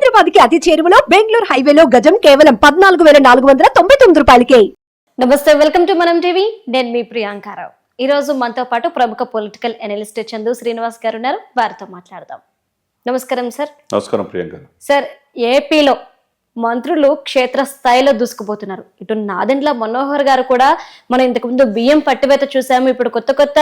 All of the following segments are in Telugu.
హైదరాబాద్ కి అతి చేరువలో బెంగళూరు హైవేలో గజం కేవలం 14,499 రూపాయలకే. నమస్తే, వెల్కమ్ టు మనం టీవీ. నేను మీ ప్రియాంకారావు. ఈ రోజు మనతో పాటు ప్రముఖ పొలిటికల్ అనలిస్ట్ చందు శ్రీనివాస్ గారు ఉన్నారు. వారితో మాట్లాడదాం. నమస్కారం సార్. నమస్కారం ప్రియాంక. సార్, ఏపీలో మంత్రులు క్షేత్రస్థాయిలో దూసుకుపోతున్నారు. ఇటు నాదెండ్ల మనోహర్ గారు కూడా మనం ఇంతకుముందు బియ్యం పట్టివేత చూసాము. ఇప్పుడు కొత్త కొత్త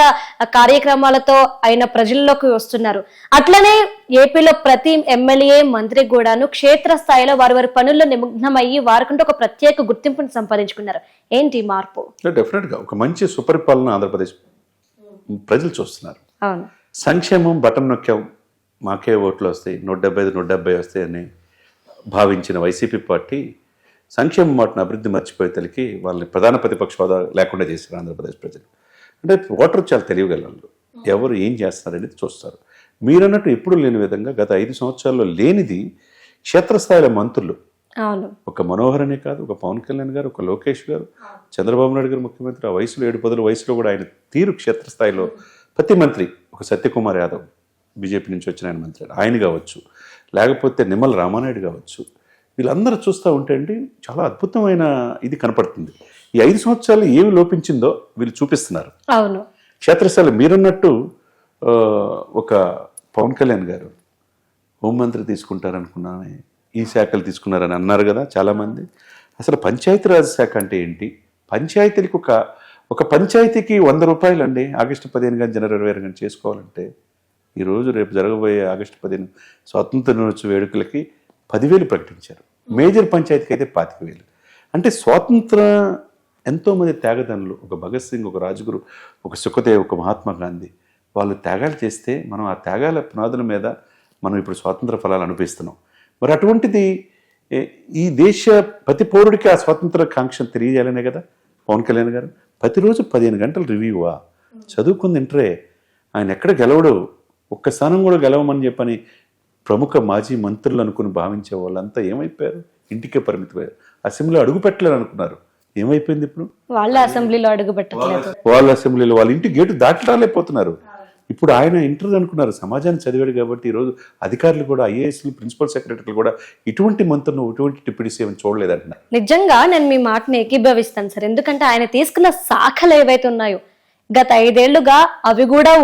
కార్యక్రమాలతో ఆయన ప్రజల్లోకి వస్తున్నారు. అట్లనే ఏపీలో ప్రతి ఎమ్మెల్యే మంత్రి కూడాను క్షేత్రస్థాయిలో వారి వారి పనుల్లో నిమగ్నమయ్యి వారికంటూ ఒక ప్రత్యేక గుర్తింపును సంపాదించుకున్నారు. ఏంటి మార్పు? డెఫినెట్ గా ఒక మంచి సుపరిపాలన ఆంధ్రప్రదేశ్ ప్రజలు చూస్తున్నారు. అవును, సంక్షేమం బటన్ నొక్కాం, మాకే ఓట్లు వస్తాయి, 175 వస్తాయి అని భావించిన వైసీపీ పార్టీ సంక్షేమ మాటను అభివృద్ధి మర్చిపోయేతలకి వాళ్ళని ప్రధాన ప్రతిపక్ష హోదా లేకుండా చేశారు ఆంధ్రప్రదేశ్ ప్రజలు. అంటే ఓటర్ చాలా తెలియగలరు, ఎవరు ఏం చేస్తున్నారనేది చూస్తారు. మీరన్నట్టు ఎప్పుడు లేని విధంగా గత 5 సంవత్సరాల్లో లేనిది క్షేత్రస్థాయిలో మంత్రులు, ఒక మనోహర్ అనే కాదు, ఒక పవన్ కళ్యాణ్ గారు, ఒక లోకేష్ గారు, చంద్రబాబు నాయుడు గారు ముఖ్యమంత్రి, ఆ వయసులో 7-10 వయసులో కూడా ఆయన తీరు క్షేత్రస్థాయిలో ప్రతి మంత్రి, ఒక సత్యకుమార్ యాదవ్ బీజేపీ నుంచి వచ్చిన ఆయన మంత్రి, ఆయన కావచ్చు, లేకపోతే నిమ్మల రామానాయుడు కావచ్చు, వీళ్ళందరూ చూస్తూ ఉంటే అండి చాలా అద్భుతమైన ఇది కనపడుతుంది. ఈ 5 సంవత్సరాలు ఏమి లోపించిందో వీళ్ళు చూపిస్తున్నారు. అవును, క్షేత్రస్థాయిలో మీరన్నట్టు ఒక పవన్ కళ్యాణ్ గారు హోంమంత్రి తీసుకుంటారనుకున్నానే, ఈ శాఖలు తీసుకున్నారని అన్నారు కదా చాలామంది. అసలు పంచాయతీరాజ్ శాఖ అంటే ఏంటి? పంచాయతీలకు ఒక పంచాయతీకి 100 రూపాయలు అండి. ఆగస్టు 15 కానీ జనవరి 26 కానీ చేసుకోవాలంటే ఈరోజు రేపు జరగబోయే ఆగస్టు 15 స్వాతంత్ర దినోత్సవ వేడుకలకి 10,000 ప్రకటించారు. మేజర్ పంచాయతీకి అయితే 25,000. అంటే స్వాతంత్ర ఎంతోమంది త్యాగదనులు, ఒక భగత్ సింగ్, ఒక రాజ్గురు, ఒక సుఖదేవ్, ఒక మహాత్మా గాంధీ, వాళ్ళు త్యాగాలు చేస్తే మనం ఆ త్యాగాల పునాదుల మీద మనం ఇప్పుడు స్వాతంత్ర ఫలాలు అనిపిస్తున్నాం. మరి అటువంటిది ఈ దేశ ప్రతి పౌరుడికి ఆ స్వాతంత్ర కాంక్షను తెలియజేయాలనే కదా పవన్ కళ్యాణ్ గారు ప్రతిరోజు 15 గంటలు రివ్యూవా, చదువుకుంది ఇంటరే, ఆయన ఎక్కడ గెలవడు, ఒక్క స్థానం కూడా గెలవమని చెప్పని ప్రముఖ మాజీ మంత్రులు అనుకుని భావించే వాళ్ళంతా ఏమైపోయారు? ఇంటికే పరిమితమయ్యారు. అసెంబ్లీలో అడుగు పెట్టలేరు అనుకున్నారు. ఏమైపోయింది ఇప్పుడు? వాళ్ళ అసెంబ్లీలో అడుగు పెట్టలేదు, వాళ్ళ అసెంబ్లీలో వాళ్ళ ఇంటి గేటు దాటి రాలేకపోతున్నారు. ఇప్పుడు ఆయన ఇంటర్ అనుకున్నారు, సమాజాన్ని చదివాడు కాబట్టి ఈరోజు అధికారులు కూడా, ఐఏఎస్లు, ప్రిన్సిపల్ సెక్రటరీలు కూడా ఇటువంటి మంత్రులను, ఇటువంటి డిప్యూటీ సీఎం చూడలేదంటున్నారు. నిజంగా నేను మీ మాటని ఏకీభవిస్తాను సార్. ఎందుకంటే ఆయన తీసుకున్న శాఖలు ఏవైతే ఉన్నాయో గత 5 ఏళ్లుగా అవి కూడా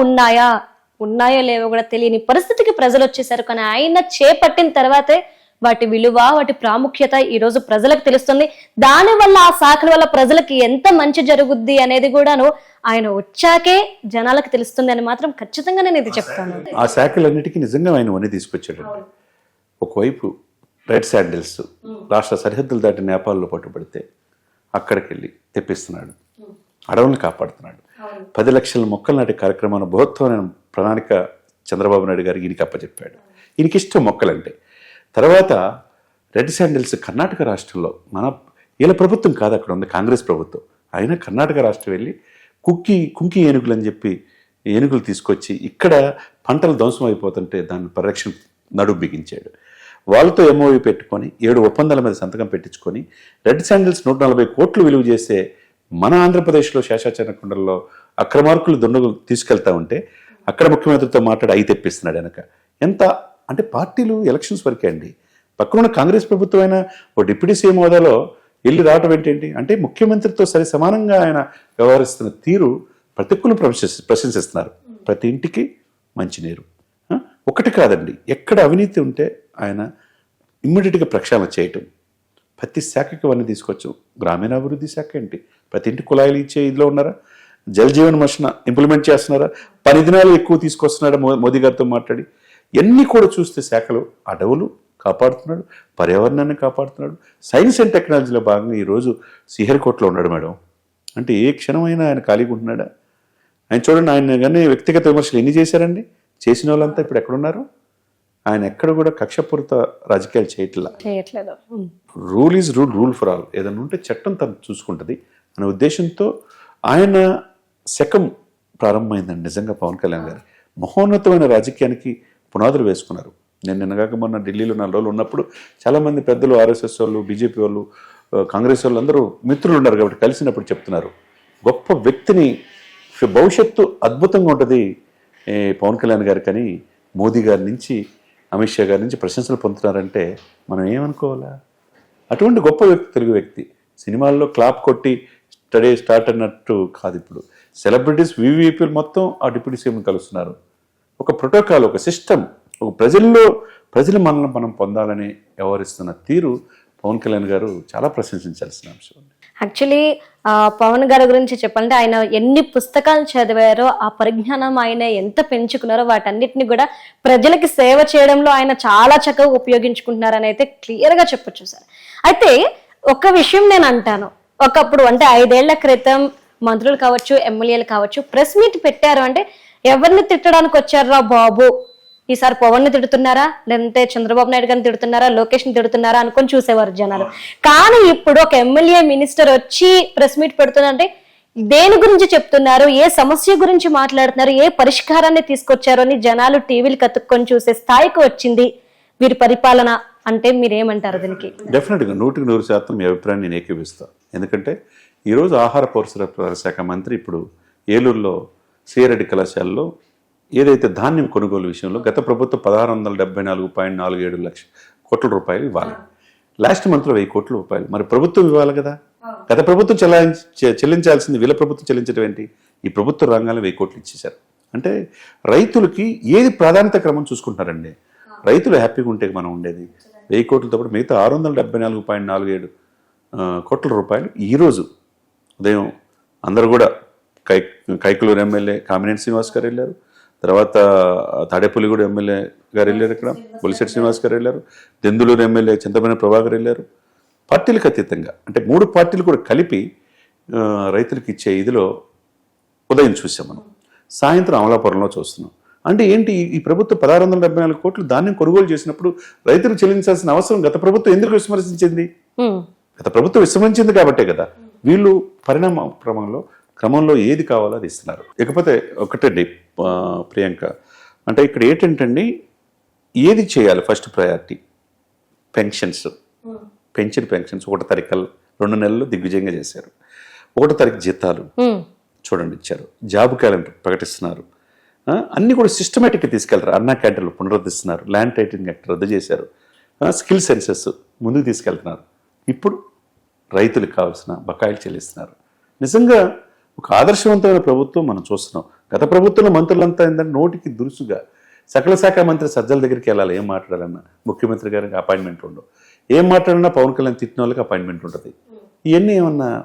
ఉన్నాయో లేవో కూడా తెలియని పరిస్థితికి ప్రజలు వచ్చేసారు. కానీ ఆయన చేపట్టిన తర్వాతే వాటి విలువ, వాటి ప్రాముఖ్యత ఈ రోజు ప్రజలకు తెలుస్తుంది. దాని వల్ల ఆ శాఖల వల్ల ప్రజలకి ఎంత మంచి జరుగుద్ది అనేది కూడాను ఆయన వచ్చాకే జనాలకు తెలుస్తుంది అని మాత్రం ఖచ్చితంగా నేను ఇది చెప్తాను. ఆ శాఖలన్నిటికీ నిజంగా ఆయన వన్నీ తీసుకొచ్చాడండి. ఒకవైపు రెడ్ శాండిల్స్ రాష్ట్ర సరిహద్దులు దాటి నేపాల్లో పట్టుబడితే అక్కడికి వెళ్ళి తెప్పిస్తున్నాడు, అడవులను కాపాడుతున్నాడు. 10 లక్షల మొక్కలు నాటే కార్యక్రమాన్ని బృహత్తమైన ప్రణాళిక చంద్రబాబు నాయుడు గారికి ఈయనకి అప్పచెప్పాడు. ఈయనకి ఇష్టం మొక్కలంటే. తర్వాత రెడ్ శాండిల్స్ కర్ణాటక రాష్ట్రంలో, వీళ్ళ ప్రభుత్వం కాదు, అక్కడ ఉంది కాంగ్రెస్ ప్రభుత్వం, అయినా కర్ణాటక రాష్ట్రం వెళ్ళి కుంకి ఏనుగులు అని చెప్పి ఏనుగులు తీసుకొచ్చి ఇక్కడ పంటలు ధ్వంసం అయిపోతుంటే దాని పరిరక్షణ నడుము బిగించాడు. వాళ్ళతో ఎంఓయూ పెట్టుకొని 7 ఒప్పందాల మీద సంతకం పెట్టించుకొని రెడ్ శాండిల్స్ 140 కోట్లు విలువ చేసే మన ఆంధ్రప్రదేశ్లో శేషాచరణకొండల్లో అక్రమార్కులు దుండగులు తీసుకెళ్తా ఉంటే అక్కడ ముఖ్యమంత్రితో మాట్లాడి అయి తెప్పిస్తున్నాడు వెనక. ఎంత అంటే పార్టీలు ఎలక్షన్స్ వరకే అండి. పక్కన కాంగ్రెస్ ప్రభుత్వం అయినా ఓ డిప్యూటీ సీఎం హోదాలో వెళ్ళి రావటం ఏంటండి అంటే ముఖ్యమంత్రితో సరి సమానంగా ఆయన వ్యవహరిస్తున్న తీరు ప్రతి ఒక్కరు ప్రశంసిస్తున్నారు. ప్రతి ఇంటికి మంచినీరు ఒకటి కాదండి, ఎక్కడ అవినీతి ఉంటే ఆయన ఇమ్మీడియట్గా ప్రక్షాళన చేయటం. ప్రతి శాఖకి అవన్నీ తీసుకొచ్చు. గ్రామీణాభివృద్ధి శాఖ ఏంటి, ప్రతి ఇంటి కుళాయిలు ఇచ్చే ఇదిలో ఉన్నారా? జల్ జీవన్ మిషన్ ఇంప్లిమెంట్ చేస్తున్నారా? 10 దినాలు ఎక్కువ తీసుకొస్తున్నాడా మోదీ గారితో మాట్లాడి? ఇవన్నీ కూడా చూస్తే శాఖలు అడవులు కాపాడుతున్నాడు, పర్యావరణాన్ని కాపాడుతున్నాడు. సైన్స్ అండ్ టెక్నాలజీలో భాగంగా ఈరోజు శ్రీహరికోటలో ఉన్నాడు మేడం. అంటే ఏ క్షణమైనా ఆయన ఖాళీగా ఉంటున్నాడా? ఆయన చూడండి, ఆయన కానీ వ్యక్తిగత విమర్శలు ఎన్ని చేశారండి? చేసిన వాళ్ళంతా ఇప్పుడు ఎక్కడున్నారు? ఆయన ఎక్కడ కూడా కక్షపూరిత రాజకీయాలు చేయట్లేదు. Rule is rule for all. ఏదైనా ఉంటే చట్టం తను చూసుకుంటుంది అనే ఉద్దేశంతో ఆయన శకం ప్రారంభమైందండి. నిజంగా పవన్ కళ్యాణ్ గారు మహోన్నతమైన రాజకీయానికి పునాదులు వేసుకున్నారు. నేను నిన్నగాక మొన్న ఢిల్లీలో 4 రోజులు ఉన్నప్పుడు చాలామంది పెద్దలు, ఆర్ఎస్ఎస్ వాళ్ళు, బీజేపీ వాళ్ళు, కాంగ్రెస్ వాళ్ళు అందరూ మిత్రులు ఉన్నారు కాబట్టి కలిసినప్పుడు చెప్తున్నారు, గొప్ప వ్యక్తిని, భవిష్యత్తు అద్భుతంగా ఉంటుంది పవన్ కళ్యాణ్ గారు, కానీ మోదీ గారి నుంచి అమిత్ షా గారి నుంచి ప్రశంసలు పొందుతున్నారంటే మనం ఏమనుకోవాలా? అటువంటి గొప్ప వ్యక్తి, తెలుగు వ్యక్తి. సినిమాల్లో క్లాప్ కొట్టి స్టార్ట్ అన్నట్టు కాదు. ఇప్పుడు సెలబ్రిటీస్ వివిఐపీలు మొత్తం ఆ డిప్యూటీ సీఎం కలుస్తున్నారు. ఒక ప్రోటోకాల్, ఒక సిస్టమ్, ఒక ప్రజల మనల్ని మనం పొందాలని వ్యవహరిస్తున్న తీరు పవన్ కళ్యాణ్ గారు చాలా ప్రశంసించాల్సిన అంశం. యాక్చువల్లీ పవన్ గారి గురించి చెప్పాలంటే ఆయన ఎన్ని పుస్తకాలు చదివారో, ఆ పరిజ్ఞానం ఆయన ఎంత పెంచుకున్నారో, వాటన్నిటిని కూడా ప్రజలకి సేవ చేయడంలో ఆయన చాలా చక్కగా ఉపయోగించుకుంటున్నారని అయితే క్లియర్గా చెప్పొచ్చు సార్. అయితే ఒక విషయం నేను అంటాను, ఒకప్పుడు అంటే 5 ఏళ్ల క్రితం మంత్రులు కావచ్చు, ఎమ్మెల్యేలు కావచ్చు, ప్రెస్ మీట్ పెట్టారు అంటే ఎవరిని తిట్టడానికి వచ్చారా బాబు, ఈసారి పవన్ ని తిడుతున్నారా, లేదంటే చంద్రబాబు నాయుడు గారిని తిడుతున్నారా, లోకేష్ ని తిడుతున్నారా అనుకొని చూసేవారు జనాలు. కానీ ఇప్పుడు ఒక ఎమ్మెల్యే, మినిస్టర్ వచ్చి ప్రెస్ మీట్ పెడుతున్నారంటే దేని గురించి చెప్తున్నారు, ఏ సమస్య గురించి మాట్లాడుతున్నారు, ఏ పరిష్కారాన్ని తీసుకొచ్చారు అని జనాలు టీవీలు కతుక్కొని చూసే స్థాయికి వచ్చింది వీరి పరిపాలన. అంటే మీరేమంటారు దీనికి? డెఫినెట్గా 100% మీ అభిప్రాయాన్ని నేను ఏకీపిస్తాను. ఎందుకంటే ఈరోజు ఆహార పౌర సరఫరాల శాఖ మంత్రి ఇప్పుడు ఏలూరులో సిఆర్రెడ్డి కళాశాలలో ఏదైతే ధాన్యం కొనుగోలు విషయంలో గత ప్రభుత్వం 1674.47 లక్షల కోట్ల రూపాయలు ఇవ్వాలి. లాస్ట్ మంత్లో 1000 కోట్ల రూపాయలు మరి ప్రభుత్వం ఇవ్వాలి కదా. గత ప్రభుత్వం చెల్లించాల్సింది వీళ్ళ ప్రభుత్వం చెల్లించడం ఏంటి? ఈ ప్రభుత్వ రంగాల్లో 1000 కోట్లు ఇచ్చేశారు. అంటే రైతులకి ఏది ప్రాధాన్యత క్రమం చూసుకుంటారండి. రైతులు హ్యాపీగా ఉంటే మనం ఉండేది. 1000 కోట్లతో పాటు మిగతా 674.47 కోట్ల రూపాయలు ఈరోజు ఉదయం అందరూ కూడా కైకలూరు ఎమ్మెల్యే కామినేని శ్రీనివాస్ గారు వెళ్ళారు, తర్వాత తాడేపల్లిగూడ ఎమ్మెల్యే గారు వెళ్ళారు, ఇక్కడ బొలిశెట్టి శ్రీనివాస్ గారు వెళ్ళారు, దెందులూరు ఎమ్మెల్యే చింతమనేని ప్రభాకర్ వెళ్ళారు. పార్టీలకు అతీతంగా అంటే 3 పార్టీలు కూడా కలిపి రైతులకు ఇచ్చే ఇదిలో ఉదయం చూసాం మనం, సాయంత్రం అమలాపురంలో చూస్తున్నాం. అంటే ఏంటి, ఈ ప్రభుత్వం 1674 కోట్లు ధాన్యం కొనుగోలు చేసినప్పుడు రైతులు చెల్లించాల్సిన అవసరం గత ప్రభుత్వం ఎందుకు విస్మరించింది? గత ప్రభుత్వం విస్మరించింది కాబట్టే కదా వీళ్ళు పరిణామ క్రమంలో ఏది కావాలో అది ఇస్తున్నారు. ఇకపోతే ఒకటండి ప్రియాంక, అంటే ఇక్కడ ఏంటంటే ఏది చేయాలి ఫస్ట్ ప్రయారిటీ? పెన్షన్స్, పెన్షన్ 1 తారీఖు 2 నెలలు దిగ్విజయంగా చేశారు. 1 తారీఖు జీతాలు చూడండి ఇచ్చారు, జాబ్ క్యాలెండర్ ప్రకటిస్తున్నారు, అన్ని కూడా సిస్టమేటిక్గా తీసుకెళ్తారు. అన్నా క్యాంటీన్లు పునరుద్ధరిస్తున్నారు, ల్యాండ్ టైటిలింగ్ యాక్ట్ రద్దు చేశారు, స్కిల్ సెన్సెస్ ముందుకు తీసుకెళ్తున్నారు. ఇప్పుడు రైతులకు కావాల్సిన బకాయిలు చెల్లిస్తున్నారు. నిజంగా ఒక ఆదర్శవంతమైన ప్రభుత్వం మనం చూస్తున్నాం. గత ప్రభుత్వంలో మంత్రులంతా ఏంటంటే నోటికి దురుసుగా సకల శాఖ మంత్రి సజ్జల దగ్గరికి వెళ్ళాలి, ఏం మాట్లాడాలన్నా ముఖ్యమంత్రి గారికి అపాయింట్మెంట్ ఉండవు, ఏం మాట్లాడినా పవన్ కళ్యాణ్ తిట్టిన వాళ్ళకి అపాయింట్మెంట్ ఉంటుంది. ఇవన్నీ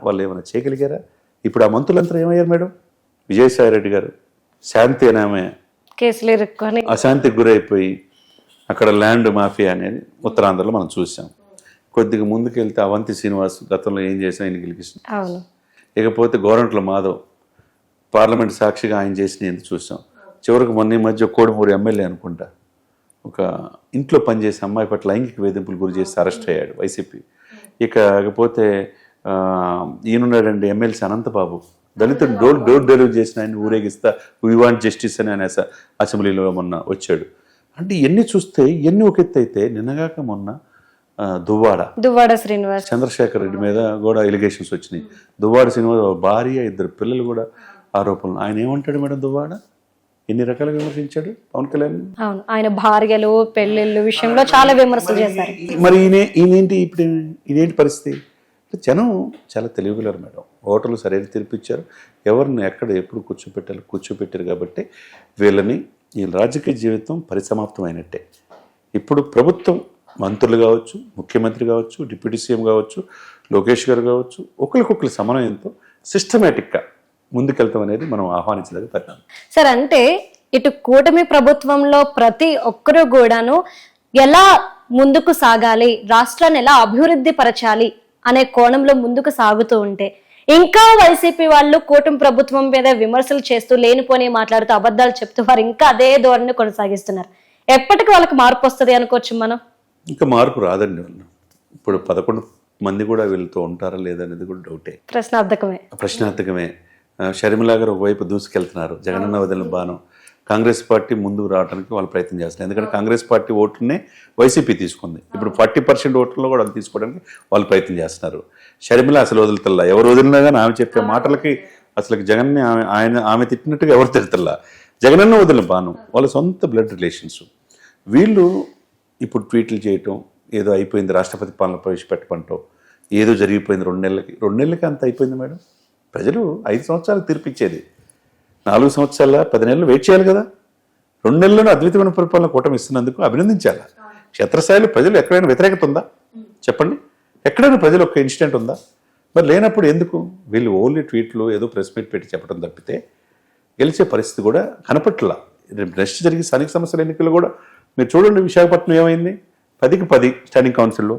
వాళ్ళు ఏమన్నా చేయగలిగారా? ఇప్పుడు ఆ మంత్రులంతా ఏమయ్యారు మేడం? విజయసాయి రెడ్డి గారు శాంతి అనే ఆమె కేసులు ఇరుక్కొని అశాంతికి గురైపోయి అక్కడ ల్యాండ్ మాఫియా అనేది ఉత్తరాంధ్రలో మనం చూసాం. కొద్దిగా ముందుకు వెళ్తే అవంతి శ్రీనివాస్ గతంలో ఏం చేసినా ఆయన గెలికిస్తున్నాం. ఇకపోతే గోరంట్ల మాధవ్ పార్లమెంట్ సాక్షిగా ఆయన చేసిన ఎందుకు చూసాం. చివరికి మొన్న మధ్య కోడుమూరు ఎమ్మెల్యే అనుకుంటా ఒక ఇంట్లో పనిచేసే అమ్మాయి పట్ల లైంగిక వేధింపులు గురి చేసి అరెస్ట్ అయ్యాడు వైసీపీ. ఇకపోతే ఈయనున్నాడండి ఎమ్మెల్సీ అనంతబాబు, దళితుడు డోర్ డెలివరీ చేసిన ఆయన ఊరేగిస్తా వీ వాంట్ జస్టిస్ అని ఆయన అసెంబ్లీలో మొన్న వచ్చాడు. అంటే ఇవన్నీ చూస్తే ఇవన్నీ ఒక ఎత్తు అయితే నిన్నగాక మొన్న దువ్వాడ శ్రీనివాస్ చంద్రశేఖర్ రెడ్డి మీద కూడా ఎలిగేషన్స్ వచ్చినాయి. దువ్వాడ శ్రీనివాస్ భార్య 2 పిల్లలు కూడా ఆరోపణలు. ఆయన ఏమంటాడు మేడం? దువ్వాడ ఎన్ని రకాలుగా విమర్శించాడు పవన్ కళ్యాణ్. ఆయన భార్యలు పెళ్లిళ్ళు విషయంలో చాలా విమర్శలు చేశారు. మరి ఈయనేంటి ఇప్పుడు ఇదేంటి పరిస్థితి? జనం చాలా తెలివిగలరు మేడం. ఓటర్లు సరైన తీర్పిచ్చారు, ఎవరిని ఎక్కడ ఎప్పుడు కూర్చోపెట్టారు కాబట్టి వీళ్ళ రాజకీయ జీవితం పరిసమాప్తం అయినట్టే. ఇప్పుడు ప్రభుత్వం మంత్రులు కావచ్చు, ముఖ్యమంత్రి కావచ్చు, డిప్యూటీ సీఎం కావచ్చు, లోకేష్ గారు కావచ్చు, ఒకరికొకరు సమన్వయంతో సిస్టమేటిక్గా ముందుకెళ్తాం అనేది మనం ఆహ్వానించదగ్గ పరిణామం. సార్, అంటే ఇటు కూటమి ప్రభుత్వంలో ప్రతి ఒక్కరూ కూడాను ఎలా ముందుకు సాగాలి, రాష్ట్రాన్ని ఎలా అభివృద్ధి పరచాలి అనే కోణంలో ముందుకు సాగుతూ ఉంటే, ఇంకా వైసీపీ వాళ్ళు కూటమి ప్రభుత్వం మీద విమర్శలు చేస్తూ లేనిపోని మాట్లాడుతూ అబద్ధాలు చెప్తూ వారు ఇంకా అదే ధోరణిని కొనసాగిస్తున్నారు. ఎప్పటికి వాళ్ళకి మార్పు వస్తుంది అనుకోవచ్చు మనం? ఇంకా మార్పు రాదండి. వాళ్ళు ఇప్పుడు 11 మంది కూడా వీళ్ళతో ఉంటారా లేదనేది కూడా డౌటే, ప్రశ్నార్థకమే. షర్మిల గారు ఒకవైపు దూసుకెళ్తున్నారు, జగనన్న వదిలిన బాణం. కాంగ్రెస్ పార్టీ ముందుకు రావడానికి వాళ్ళు ప్రయత్నం చేస్తున్నారు. ఎందుకంటే కాంగ్రెస్ పార్టీ ఓటునే వైసీపీ తీసుకుంది. ఇప్పుడు 40% ఓట్లలో కూడా అది తీసుకోవడానికి వాళ్ళు ప్రయత్నం చేస్తున్నారు. షర్మిల అసలు వదులుతల్లా, ఎవరు వదిలినా కానీ ఆమె చెప్పే మాటలకి అసలు జగన్ని ఆమె తిట్టినట్టుగా ఎవరు తిడతల్లా. జగనన్న వదిలిన బాణం వాళ్ళ సొంత బ్లడ్ రిలేషన్స్. వీళ్ళు ఇప్పుడు ట్వీట్లు చేయటం, ఏదో అయిపోయింది రాష్ట్రపతి పాలన ప్రవేశపెట్టమంటాం, ఏదో జరిగిపోయింది 2 నెలలకి అంత అయిపోయింది మేడం. ప్రజలు 5 సంవత్సరాలు తీర్పిచ్చేది, 4 సంవత్సరాల 10 నెలలు వెయిట్ చేయాలి కదా. 2 నెలల్లోనే అద్భుతమైన పరిపాలన కూటమి ఇస్తున్నందుకు అభినందించాలి. క్షేత్రస్థాయిలో ప్రజలు ఎక్కడైనా వ్యతిరేకత ఉందా చెప్పండి? ఎక్కడైనా ప్రజలు ఒక ఇన్సిడెంట్ ఉందా? మరి లేనప్పుడు ఎందుకు వీళ్ళు ఓన్లీ ట్వీట్లు ఏదో ప్రెస్ మీట్ పెట్టి చెప్పడం తప్పితే గెలిచే పరిస్థితి కూడా కనపట్ల. నెక్స్ట్ జరిగే స్థానిక సంస్థల ఎన్నికలు కూడా మీరు చూడండి, విశాఖపట్నం ఏమైంది? 10కి 10 స్టాండింగ్ కౌన్సిల్లో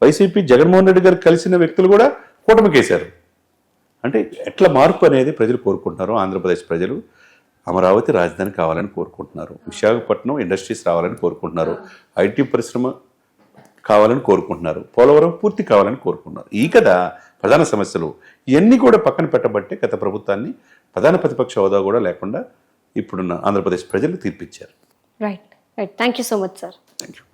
వైసీపీ జగన్మోహన్ రెడ్డి గారు కలిసిన వ్యక్తులు కూడా కూటమికేశారు. అంటే ఎట్లా మార్పు అనేది ప్రజలు కోరుకుంటున్నారు. ఆంధ్రప్రదేశ్ ప్రజలు అమరావతి రాజధాని కావాలని కోరుకుంటున్నారు, విశాఖపట్నం ఇండస్ట్రీస్ రావాలని కోరుకుంటున్నారు, ఐటీ పరిశ్రమ కావాలని కోరుకుంటున్నారు, పోలవరం పూర్తి కావాలని కోరుకుంటున్నారు. ఈ కదా ప్రధాన సమస్యలు. ఇవన్నీ కూడా పక్కన పెట్టబట్టే గత ప్రభుత్వాన్ని ప్రధాన ప్రతిపక్ష హోదా కూడా లేకుండా ఇప్పుడున్న ఆంధ్రప్రదేశ్ ప్రజలు తీర్పిచ్చారు. Right right, thank you so much sir. Thank you.